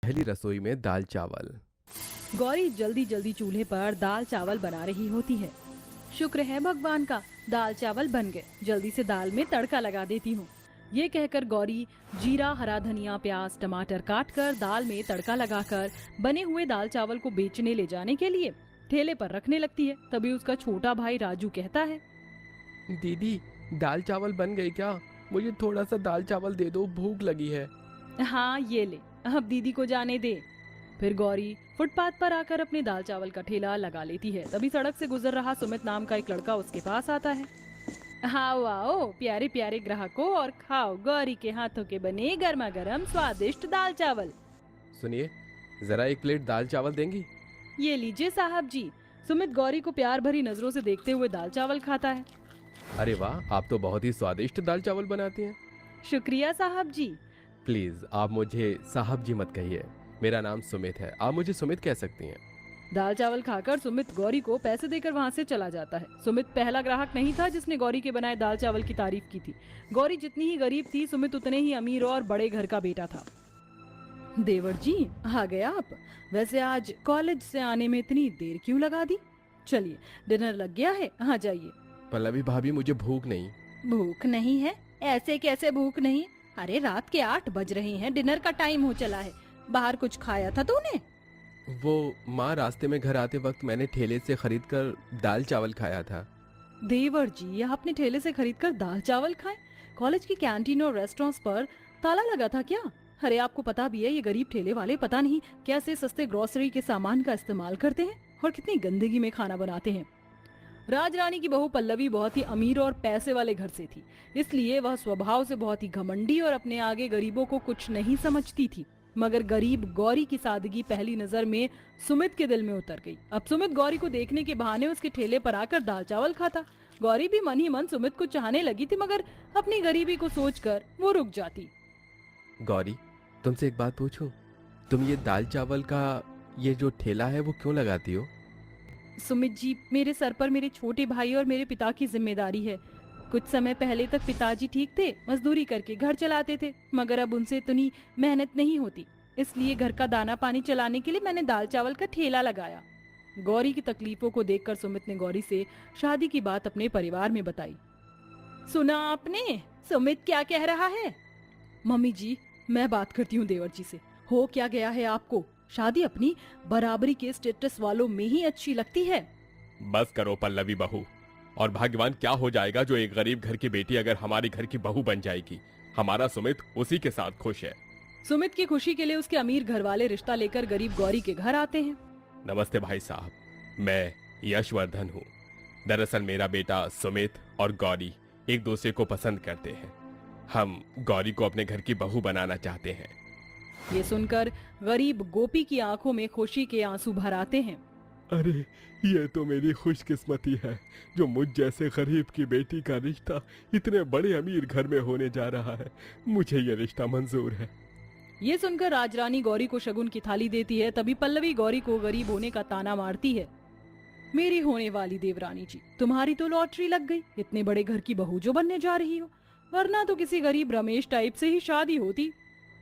पहली रसोई में दाल चावल। गौरी जल्दी जल्दी चूल्हे पर दाल चावल बना रही होती है। शुक्र है भगवान का, दाल चावल बन गए, जल्दी से दाल में तड़का लगा देती हूँ। ये कहकर गौरी जीरा, हरा धनिया, प्याज, टमाटर काट कर दाल में तड़का लगाकर बने हुए दाल चावल को बेचने ले जाने के लिए ठेले पर रखने लगती है। तभी उसका छोटा भाई राजू कहता है, दीदी, दाल चावल बन गए क्या? मुझे थोड़ा सा दाल चावल दे दो, भूख लगी है। हाँ ये ले, अब दीदी को जाने दे। फिर गौरी फुटपाथ पर आकर अपने दाल चावल का ठेला लगा लेती है। तभी सड़क से गुजर रहा सुमित नाम का एक लड़का उसके पास आता है। आओ आओ प्यारे प्यारे ग्राहकों, और खाओ गौरी के हाथों के बने गर्मा गर्म स्वादिष्ट दाल चावल। सुनिए, जरा एक प्लेट दाल चावल देंगी? ये लीजिए साहब जी। सुमित गौरी को प्यार भरी नजरों से देखते हुए दाल चावल खाता है। अरे वाह, आप तो बहुत ही स्वादिष्ट दाल चावल बनाती हैं। शुक्रिया साहब जी। प्लीज आप मुझे साहब जी मत कहिए, मेरा नाम सुमित है, आप मुझे सुमित कह सकती हैं। दाल चावल खाकर सुमित गौरी को पैसे देकर वहां से चला जाता है। सुमित पहला ग्राहक नहीं था जिसने गौरी के बनाए दाल चावल की तारीफ की थी। गौरी जितनी ही गरीब थी, सुमित उतने ही अमीर और बड़े घर का बेटा था। देवर जी, आ गए आप। वैसे आज कॉलेज से आने में इतनी देर क्यों लगा दी? चलिए, डिनर लग गया है, आ जाइए। पल्लवी भाभी, मुझे भूख नहीं। भूख नहीं है? ऐसे कैसे भूख नहीं? अरे रात के 8 बज रहे हैं, डिनर का टाइम हो चला है। बाहर कुछ खाया था तूने? वो माँ, रास्ते में घर आते वक्त मैंने ठेले से खरीद कर दाल चावल खाया था। देवर जी, आपने ठेले से खरीदकर दाल चावल खाए? कॉलेज की कैंटीन और रेस्टोरेंट्स पर ताला लगा था क्या? अरे आपको पता भी है, ये गरीब ठेले वाले पता नहीं कैसे सस्ते ग्रोसरी के सामान का इस्तेमाल करते हैं और कितनी गंदगी में खाना बनाते हैं। राजरानी की बहू पल्लवी बहुत ही अमीर और पैसे वाले घर से थी, इसलिए वह स्वभाव से बहुत ही घमंडी और अपने आगे गरीबों को कुछ नहीं समझती थी। मगर गरीब गौरी की सादगी पहली नजर में सुमित के दिल में उतर गई। अब सुमित गौरी को देखने के बहाने उसके ठेले पर आकर दाल चावल खाता। गौरी भी मन ही मन सुमित को चाहने लगी थी, मगर अपनी गरीबी को सोचकर वो रुक जाती। गौरी, तुमसे एक बात पूछूं? तुम ये दाल चावल का ये जो ठेला है वो क्यों लगाती हो? सुमित जी, मेरे सर पर मेरे छोटे भाई और मेरे पिता की जिम्मेदारी है। कुछ समय पहले तक पिताजी ठीक थे, मजदूरी करके घर चलाते थे, मगर अब उनसे इतनी मेहनत नहीं होती, इसलिए घर का दाना पानी चलाने के लिए मैंने दाल चावल का ठेला लगाया। गौरी की तकलीफों को देखकर सुमित ने गौरी से शादी की बात अपने परिवार में बताई। सुना आपने सुमित क्या कह रहा है? मम्मी जी, मैं बात करती हूँ देवर जी से। हो क्या गया है आपको? शादी अपनी बराबरी के स्टेटस वालों में ही अच्छी लगती है। बस करो पल्लवी बहू, और भाग्यवान क्या हो जाएगा जो एक गरीब घर की बेटी अगर हमारे घर की बहू बन जाएगी। हमारा सुमित उसी के साथ खुश है। सुमित की खुशी के लिए उसके अमीर घर वाले रिश्ता लेकर गरीब गौरी के घर आते हैं। नमस्ते भाई साहब, मैं यशवर्धन हूँ। दरअसल मेरा बेटा सुमित और गौरी एक दूसरे को पसंद करते हैं। हम गौरी को अपने घर की बहू बनाना चाहते हैं। ये सुनकर गरीब गोपी की आंखों में खुशी के आंसू भर आते हैं। अरे, ये तो मेरी खुशकिस्मती है जो मुझ जैसे गरीब की बेटी का रिश्ता इतने बड़े अमीर घर में होने जा रहा है। मुझे ये रिश्ता मंजूर है। ये सुनकर राजरानी गौरी को शगुन की थाली देती है। तभी पल्लवी गौरी को गरीब होने का ताना मारती है। मेरी होने वाली देवरानी जी, तुम्हारी तो लॉटरी लग गई, इतने बड़े घर की बहू जो बनने जा रही हो, वरना तो किसी गरीब रमेश टाइप से ही शादी होती।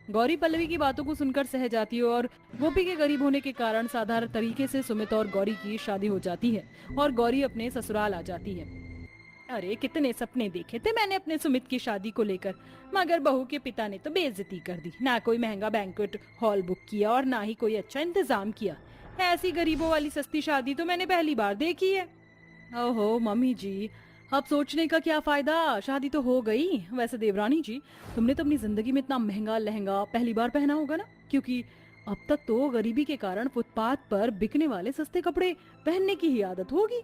गौरी पल्लवी की बातों को सुनकर सह जाती है और गोपी के गरीब होने के कारण साधारण तरीके से सुमित और गौरी की शादी हो जाती है और गौरी अपने ससुराल आ जाती है। अरे कितने सपने देखे थे मैंने अपने सुमित की शादी को लेकर, मगर बहू के पिता ने तो बेइज्जती कर दी। ना कोई महंगा बैंक्वेट हॉल बुक किया और ना ही कोई अच्छा इंतजाम किया। ऐसी गरीबों वाली सस्ती शादी तो मैंने पहली बार देखी है। ओहो मम्मी जी, अब सोचने का क्या फायदा, शादी तो हो गई। वैसे देवरानी जी, तुमने तो अपनी जिंदगी में इतना महंगा लहंगा पहली बार पहना होगा ना, क्योंकि अब तक तो गरीबी के कारण फुटपाथ पर बिकने वाले सस्ते कपड़े पहनने की ही आदत होगी।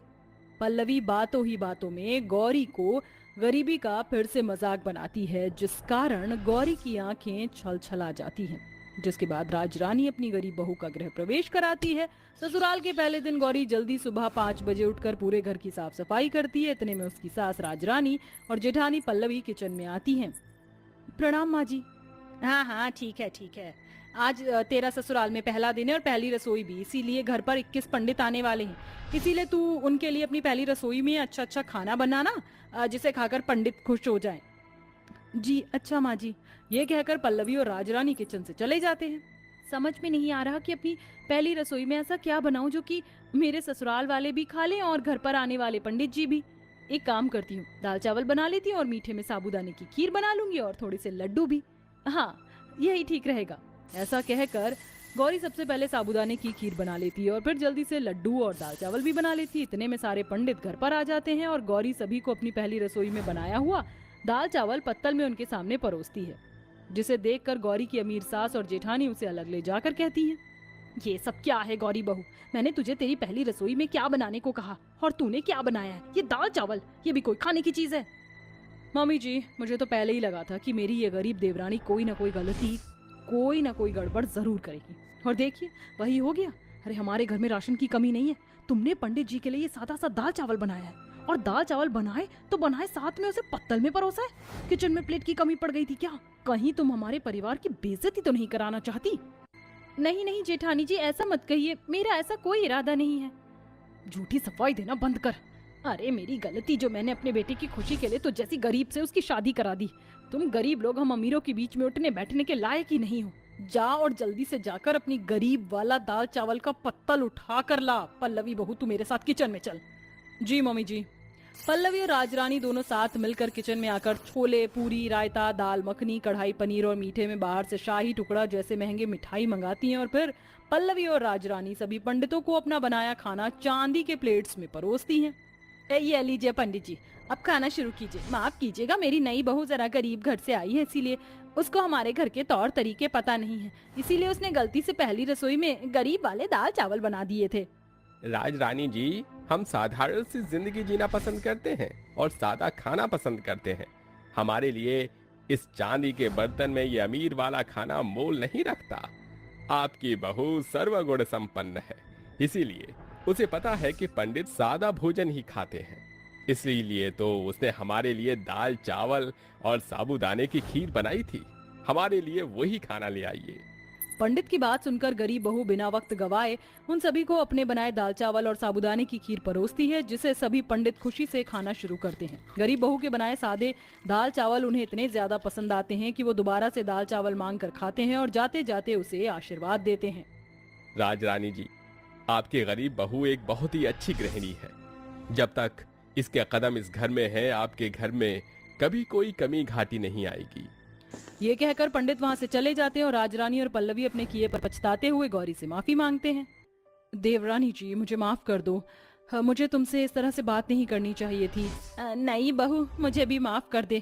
पल्लवी बातों ही बातों में गौरी को गरीबी का फिर से मजाक बनाती है, जिस कारण गौरी की आंखें छल छला जाती हैं। जिसके बाद राजरानी अपनी गरीब बहू का गृह प्रवेश कराती है। ससुराल के पहले दिन गौरी जल्दी सुबह 5 बजे उठकर पूरे घर की साफ सफाई करती है। इतने में उसकी सास राजरानी और जेठानी पल्लवी किचन में आती हैं। प्रणाम माँ जी। हाँ हाँ ठीक है ठीक है, आज तेरा ससुराल में पहला दिन है और पहली रसोई भी, इसीलिए घर पर 21 पंडित आने वाले हैं। इसीलिए तू उनके लिए अपनी पहली रसोई में अच्छा अच्छा खाना बनाना, जिसे खाकर पंडित खुश हो जाएं। जी अच्छा माँ जी। ये कहकर पल्लवी और राजरानी किचन से चले जाते हैं। समझ में नहीं आ रहा कि अपनी पहली रसोई में ऐसा क्या बनाऊं जो कि मेरे ससुराल वाले भी खा लें और घर पर आने वाले पंडित जी भी। एक काम करती हूँ, दाल चावल बना लेती हूँ और मीठे में साबूदाने की खीर बना लूंगी और थोड़े से लड्डू भी। हाँ, यही ठीक रहेगा। ऐसा कहकर गौरी सबसे पहले साबूदाने की खीर बना लेती है और फिर जल्दी से लड्डू और दाल चावल भी बना लेती है। इतने में सारे पंडित घर पर आ जाते हैं और गौरी सभी को अपनी पहली रसोई में बनाया हुआ दाल चावल पत्तल में उनके सामने परोसती है, जिसे देखकर गौरी की अमीर सास और जेठानी उसे अलग ले जाकर कहती हैं, ये सब क्या है गौरी बहू? मैंने तुझे तेरी पहली रसोई में क्या बनाने को कहा और तूने क्या बनाया है? ये दाल चावल, ये भी कोई खाने की चीज है? मम्मी जी, मुझे तो पहले ही लगा था कि मेरी ये गरीब देवरानी कोई ना कोई गलती, कोई ना कोई गड़बड़ जरूर करेगी। और देखिए, वही हो गया। अरे हमारे घर में राशन की कमी नहीं है। तुमने पंडित जी के लिए सादा सा दाल चावल बनाया है, और दाल चावल बनाए तो बनाए, साथ में उसे पत्तल में परोसा है। किचन में प्लेट की कमी पड़ गई थी क्या? कहीं तुम हमारे परिवार की बेइज्जती तो नहीं कराना चाहती? नहीं नहीं जेठानी जी, ऐसा मत कहिए, मेरा ऐसा कोई इरादा नहीं है। झूठी सफाई देना बंद कर। अरे मेरी गलती जो मैंने अपने बेटे की खुशी के लिए तो जैसी गरीब से उसकी शादी करा दी। तुम गरीब लोग हम अमीरों के बीच में उठने बैठने के लायक ही नहीं हो। जा और जल्दी से जाकर अपनी गरीब वाला दाल चावल का पत्तल उठा कर ला। पल्लवी बहू, तू मेरे साथ किचन में चल। जी मम्मी जी। पल्लवी और राजरानी दोनों साथ मिलकर किचन में आकर छोले, पूरी, रायता, दाल मखनी, कढ़ाई पनीर और मीठे में बाहर से शाही टुकड़ा जैसे महंगे मिठाई मंगाती हैं और फिर पल्लवी और राजरानी सभी पंडितों को अपना बनाया खाना चांदी के प्लेट्स में परोसती हैं। ये लीजिए पंडित जी, अब खाना शुरू कीजिए। माफ कीजिएगा, मेरी नई बहू जरा गरीब घर से आई है, इसीलिए उसको हमारे घर के तौर तरीके पता नहीं है, इसीलिए उसने गलती से पहली रसोई में गरीब वाले दाल चावल बना दिए थे। राजरानी जी, हम साधारण सी जिंदगी जीना पसंद करते हैं और सादा खाना पसंद करते हैं। हमारे लिए इस चांदी के बर्तन में ये अमीर वाला खाना मोल नहीं रखता। आपकी बहू सर्वगुण संपन्न है, इसीलिए उसे पता है कि पंडित सादा भोजन ही खाते हैं। इसलिए तो उसने हमारे लिए दाल चावल और साबूदाने की खीर बनाई थी। हमारे लिए वही खाना ले आइए। पंडित की बात सुनकर गरीब बहू बिना वक्त गवाए उन सभी को अपने बनाए दाल चावल और साबूदाने की खीर परोसती है, जिसे सभी पंडित खुशी से खाना शुरू करते हैं। गरीब बहू के बनाए सादे दाल चावल उन्हें इतने ज्यादा पसंद आते हैं कि वो दोबारा से दाल चावल मांग कर खाते हैं और जाते जाते उसे आशीर्वाद देते हैं। राजरानी जी, आपकी गरीब बहू एक बहुत ही अच्छी गृहिणी है। जब तक इसके कदम इस घर में है, आपके घर में कभी कोई कमी घाटी नहीं आएगी। ये कहकर पंडित वहां से चले जाते हैं और राजरानी और पल्लवी अपने किए पर पछताते हुए गौरी से माफी मांगते हैं। देवरानी जी, मुझे माफ कर दो। मुझे तुमसे इस तरह से बात नहीं करनी चाहिए थी। नहीं बहू, मुझे भी माफ कर दे।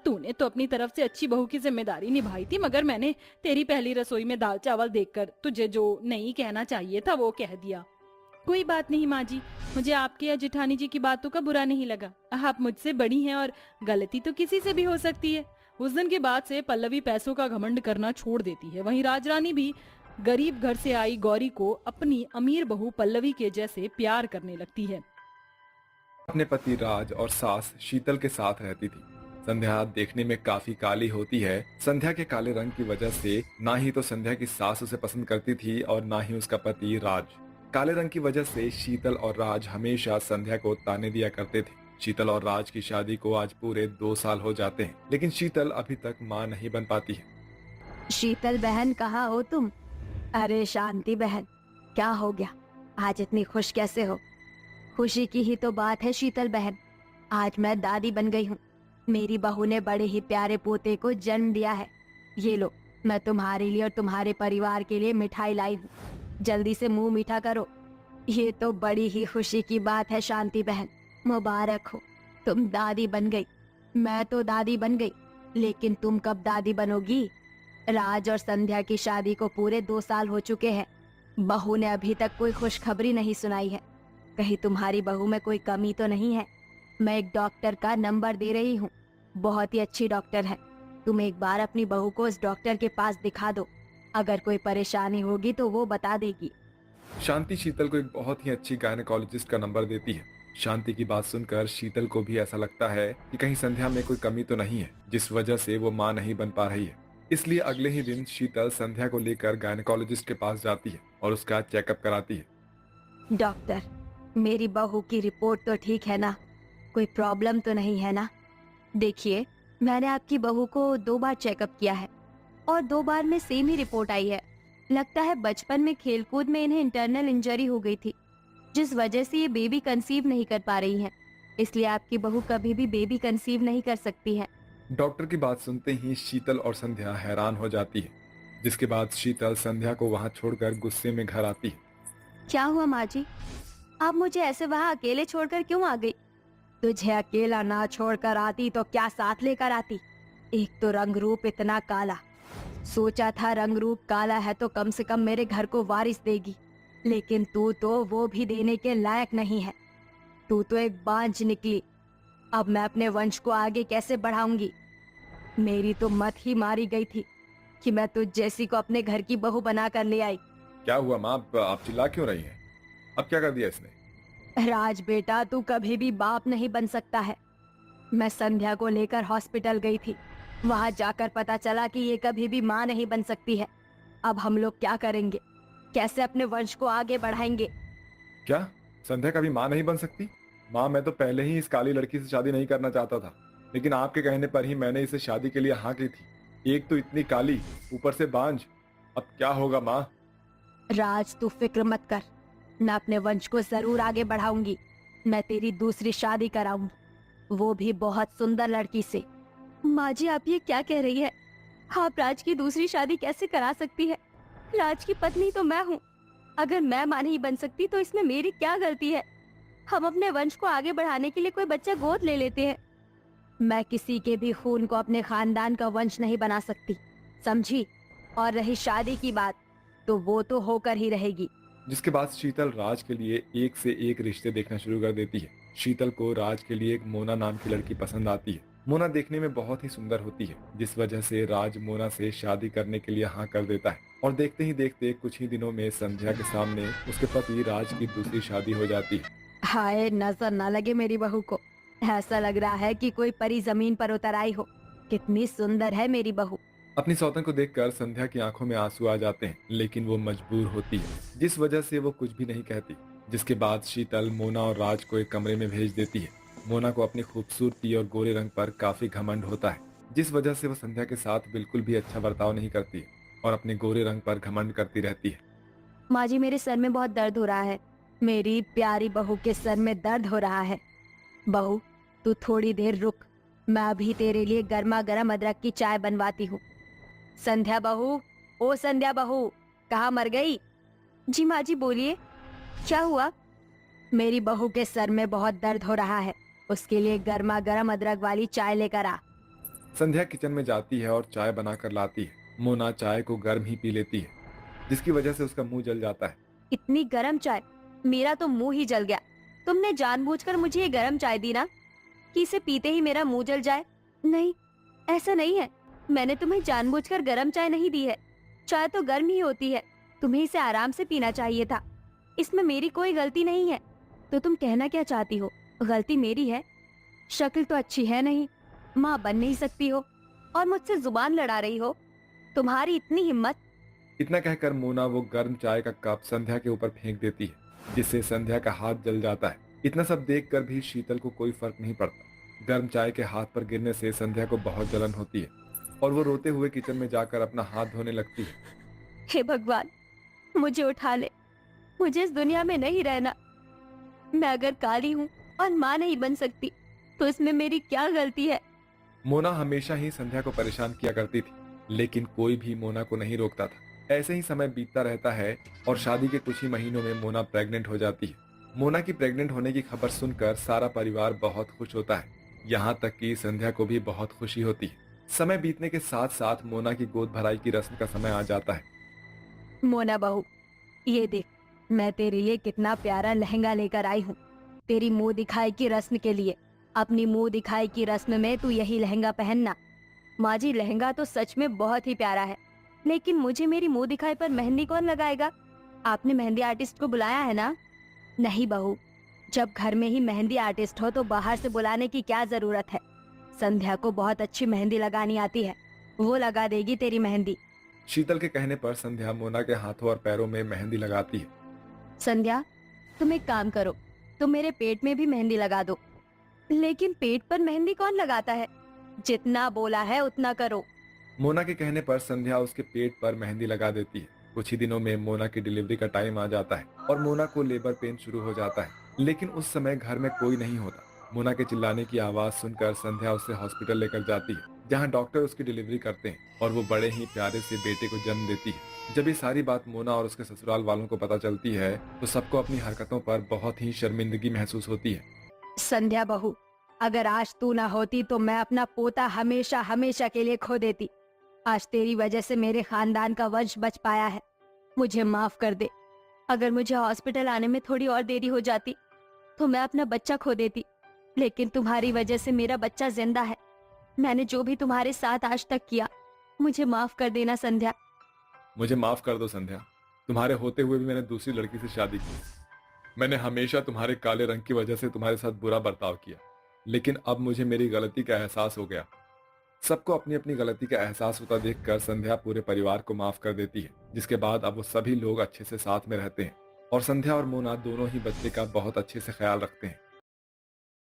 तूने तो अपनी तरफ से अच्छी बहू की जिम्मेदारी निभाई थी, मगर मैंने तेरी पहली रसोई में दाल चावल देखकर तुझे जो नहीं कहना चाहिए था वो कह दिया। कोई बात नहीं माँ जी, मुझे आपके या जेठानी जी की बातों का बुरा नहीं लगा। आप मुझसे बड़ी हैं और गलती तो किसी से भी हो सकती है। उस दिन के बाद से पल्लवी पैसों का घमंड करना छोड़ देती है। वहीं राजरानी भी गरीब घर से आई गौरी को अपनी अमीर बहू पल्लवी के जैसे प्यार करने लगती है। अपने पति राज और सास शीतल के साथ रहती थी। संध्या देखने में काफी काली होती है। संध्या के काले रंग की वजह से ना ही तो संध्या की सास उसे पसंद करती थी और ना ही उसका पति राज। काले रंग की वजह से शीतल और राज हमेशा संध्या को ताने दिया करते थे। शीतल और राज की शादी को आज पूरे 2 साल हो जाते हैं, लेकिन शीतल अभी तक मां नहीं बन पाती है। शीतल बहन, कहाँ हो तुम? अरे शांति बहन, क्या हो गया? आज इतनी खुश कैसे हो? खुशी की ही तो बात है शीतल बहन, आज मैं दादी बन गई हूँ। मेरी बहू ने बड़े ही प्यारे पोते को जन्म दिया है। ये लो, मैं तुम्हारे लिए और तुम्हारे परिवार के लिए मिठाई लाई हूँ। जल्दी से मुंह मीठा करो। ये तो बड़ी ही खुशी की बात है शांति बहन, मुबारक हो, तुम दादी बन गई। मैं तो दादी बन गई, लेकिन तुम कब दादी बनोगी? राज और संध्या की शादी को पूरे 2 साल हो चुके हैं। बहू ने अभी तक कोई खुशखबरी नहीं सुनाई है। कहीं तुम्हारी बहू में कोई कमी तो नहीं है? मैं एक डॉक्टर का नंबर दे रही हूँ, बहुत ही अच्छी डॉक्टर है। तुम एक बार अपनी बहू को उस डॉक्टर के पास दिखा दो, अगर कोई परेशानी होगी तो वो बता देगी। शांति शीतल को एक बहुत ही अच्छी गायनेकोलॉजिस्ट का नंबर देती है। शांति की बात सुनकर शीतल को भी ऐसा लगता है कि कहीं संध्या में कोई कमी तो नहीं है, जिस वजह से वो मां नहीं बन पा रही है। इसलिए अगले ही दिन शीतल संध्या को लेकर गायनेकोलॉजिस्ट के पास जाती है और उसका चेकअप कराती है। डॉक्टर, मेरी बहू की रिपोर्ट तो ठीक है ना? कोई प्रॉब्लम तो नहीं है ना? देखिए, मैंने आपकी बहू को 2 बार चेकअप किया है और 2 बार में सेम ही रिपोर्ट आई है, लगता है बचपन में खेलकूद में इन्हें इंटरनल इंजरी हो गई थी, जिस वजह से ये बेबी कंसीव नहीं कर पा रही हैं। इसलिए आपकी बहू कभी भी बेबी कंसीव नहीं कर सकती है। डॉक्टर की बात सुनते ही शीतल और संध्या हैरान हो जाती है, जिसके बाद शीतल संध्या को वहां छोड़कर गुस्से में घर आती है। क्या हुआ माँ जी, आप मुझे ऐसे वहाँ अकेले छोड़कर क्यों आ गई? तुझे अकेला ना छोड़कर आती तो क्या साथ लेकर आती? एक तो रंग रूप इतना काला, सोचा था रंग रूप काला है तो कम से कम मेरे घर को वारिस देगी, लेकिन तू तो वो भी देने के लायक नहीं है। तू तो एक बांझ निकली। अब मैं अपने वंश को आगे कैसे बढ़ाऊंगी? मेरी तो मत ही मारी गई थी कि मैं तुझ जैसी को अपने घर की बहू बनाकर ले आई। क्या हुआ माँ, आप चिल्ला क्यों रही हैं? अब क्या कर दिया इसने? राज बेटा, तू कभी भी बाप नहीं बन सकता है। मैं संध्या को लेकर हॉस्पिटल गई थी, वहां जाकर पता चला कि ये कभी भी माँ नहीं बन सकती है। अब हम लोग क्या करेंगे? कैसे अपने वंश को आगे बढ़ाएंगे? क्या संध्या कभी माँ नहीं बन सकती? माँ, मैं तो पहले ही इस काली लड़की से शादी नहीं करना चाहता था, लेकिन आपके कहने पर ही मैंने इसे शादी के लिए हाँ की थी। एक तो इतनी काली, ऊपर से बांझ। अब क्या होगा माँ? राज, तू फिक्र मत कर, मैं अपने वंश को जरूर आगे बढ़ाऊंगी। मैं तेरी दूसरी शादी कराऊंगी, वो भी बहुत सुंदर लड़की से। माँ जी, आप ये क्या कह रही है? आप राज की दूसरी शादी कैसे करा सकती है? राज की पत्नी तो मैं हूँ। अगर मैं माँ नहीं बन सकती तो इसमें मेरी क्या गलती है? हम अपने वंश को आगे बढ़ाने के लिए कोई बच्चा गोद ले लेते हैं। मैं किसी के भी खून को अपने खानदान का वंश नहीं बना सकती, समझी? और रही शादी की बात, तो वो तो होकर ही रहेगी। जिसके बाद शीतल राज के लिए एक से एक रिश्ते देखना शुरू कर देती है। शीतल को राज के लिए एक मोना नाम की लड़की पसंद आती है। मोना देखने में बहुत ही सुंदर होती है, जिस वजह से राज मोना से शादी करने के लिए हाँ कर देता है। और देखते ही देखते कुछ ही दिनों में संध्या के सामने उसके पति राज की दूसरी शादी हो जाती है। हाय, नजर न लगे मेरी बहू को। ऐसा लग रहा है कि कोई परी जमीन पर उतर आई हो। कितनी सुंदर है मेरी बहू। अपनी सौतन को देखकर संध्या की आंखों में आंसू आ जाते हैं, लेकिन वो मजबूर होती है, जिस वजह से वो कुछ भी नहीं कहती। जिसके बाद शीतल मोना और राज को एक कमरे में भेज देती है। मोना को अपनी खूबसूरती और गोरे रंग पर काफी घमंड होता है, जिस वजह से वो संध्या के साथ बिल्कुल भी अच्छा बर्ताव नहीं करती है और अपने गोरे रंग पर घमंड करती रहती है। माँ जी, मेरे सर में बहुत दर्द हो रहा है। मेरी प्यारी बहू के सर में दर्द हो रहा है। बहू, तू थोड़ी देर रुक, मैं अभी तेरे लिए गर्मा गर्म अदरक की चाय बनवाती हूँ। संध्या बहू, ओ संध्या बहू, कहाँ मर गई? जी माँ जी, बोलिए, क्या हुआ? मेरी बहू के सर में बहुत दर्द हो रहा है, उसके लिए गर्मा गर्म अदरक वाली चाय लेकर आ। संध्या किचन में जाती है और चाय बनाकर लाती है। मोना चाय को गर्म ही पी लेती है, जिसकी वजह से उसका मुंह जल जाता है। इतनी गर्म चाय, मेरा तो मुंह ही जल गया। तुमने जानबूझकर मुझे ये गर्म चाय दी ना, कि इसे पीते ही मेरा मुंह जल जाए? नहीं, ऐसा नहीं है। मैंने तुम्हें जानबूझकर गर्म चाय नहीं दी है। चाय तो गर्म ही होती है, तुम्हें इसे आराम से पीना चाहिए था। इसमें मेरी कोई गलती नहीं है। तो तुम कहना क्या चाहती हो? गलती मेरी है? शक्ल तो अच्छी है नहीं, माँ बन नहीं सकती हो, और मुझसे जुबान लड़ा रही हो। तुम्हारी इतनी हिम्मत! इतना कहकर मोना वो गर्म चाय का कप संध्या के ऊपर फेंक देती है, जिससे संध्या का हाथ जल जाता है। इतना सब देखकर भी शीतल को कोई फर्क नहीं पड़ता। गर्म चाय के हाथ पर गिरने से संध्या को बहुत जलन होती है और वो रोते हुए किचन में जाकर अपना हाथ धोने लगती है। हे भगवान, मुझे उठा ले, मुझे इस दुनिया में नहीं रहना। मैं अगर काली हूँ और माँ नहीं बन सकती तो इसमें मेरी क्या गलती है? मोना हमेशा ही संध्या को परेशान किया करती थी, लेकिन कोई भी मोना को नहीं रोकता था। ऐसे ही समय बीतता रहता है और शादी के कुछ ही महीनों में मोना प्रेग्नेंट हो जाती है। मोना की प्रेग्नेंट होने की खबर सुनकर सारा परिवार बहुत खुश होता है, यहाँ तक कि संध्या को भी बहुत खुशी होती है। समय बीतने के साथ साथ मोना की गोद भराई की रस्म का समय आ जाता है। मोना बहू, ये देख, मैं तेरे लिए कितना प्यारा लहंगा लेकर आई हूँ, तेरी मुंह दिखाई की रस्म के लिए। अपनी मुंह दिखाई की रस्म में तू यही लहंगा पहनना। माँ जी, लहंगा तो सच में बहुत ही प्यारा है, लेकिन मुझे मेरी मुंह दिखाई पर मेहंदी कौन लगाएगा? आपने मेहंदी आर्टिस्ट को बुलाया है ना? नहीं बहू, जब घर में ही मेहंदी आर्टिस्ट हो तो बाहर से बुलाने की क्या जरूरत है? संध्या को बहुत अच्छी मेहंदी लगानी आती है, वो लगा देगी तेरी मेहंदी। शीतल के कहने पर संध्या मोना के हाथों और पैरों में मेहंदी लगाती है। संध्या, तुम एक काम करो, तुम मेरे पेट में भी मेहंदी लगा दो। लेकिन पेट पर मेहंदी कौन लगाता है? जितना बोला है उतना करो। मोना के कहने पर संध्या उसके पेट पर मेहंदी लगा देती है। कुछ ही दिनों में मोना की डिलीवरी का टाइम आ जाता है और मोना को लेबर पेन शुरू हो जाता है, लेकिन उस समय घर में कोई नहीं होता। मोना के चिल्लाने की आवाज सुनकर संध्या उसे हॉस्पिटल लेकर जाती है, जहां डॉक्टर उसकी डिलीवरी करते हैं और वो बड़े ही प्यारे से बेटे को जन्म देती है। जब ये सारी बात मोना और उसके ससुराल वालों को पता चलती है तो सबको अपनी हरकतों पर बहुत ही शर्मिंदगी महसूस होती है। संध्या बहू, अगर आज तू ना होती तो मैं अपना पोता हमेशा हमेशा के लिए खो देती। आज तेरी वजह से मेरे खानदान का वंश बच पाया है। मुझे माफ कर दे। अगर मुझे हॉस्पिटल आने में थोड़ी और देरी हो जाती तो मैं अपना बच्चा खो देती, लेकिन तुम्हारी वजह से मेरा बच्चा जिंदा है। मैंने जो भी तुम्हारे साथ आज तक किया, मुझे माफ कर देना संध्या। मुझे माफ कर दो संध्या, तुम्हारे होते हुए भी मैंने दूसरी लड़की से शादी की। मैंने हमेशा तुम्हारे काले रंग की वजह से तुम्हारे साथ बुरा बर्ताव किया, लेकिन अब मुझे मेरी गलती का एहसास हो गया। सबको अपनी अपनी गलती का एहसास होता देखकर संध्या पूरे परिवार को माफ कर देती है, जिसके बाद अब वो सभी लोग अच्छे से साथ में रहते हैं और संध्या और मोना दोनों ही बच्चे का बहुत अच्छे से ख्याल रखते हैं।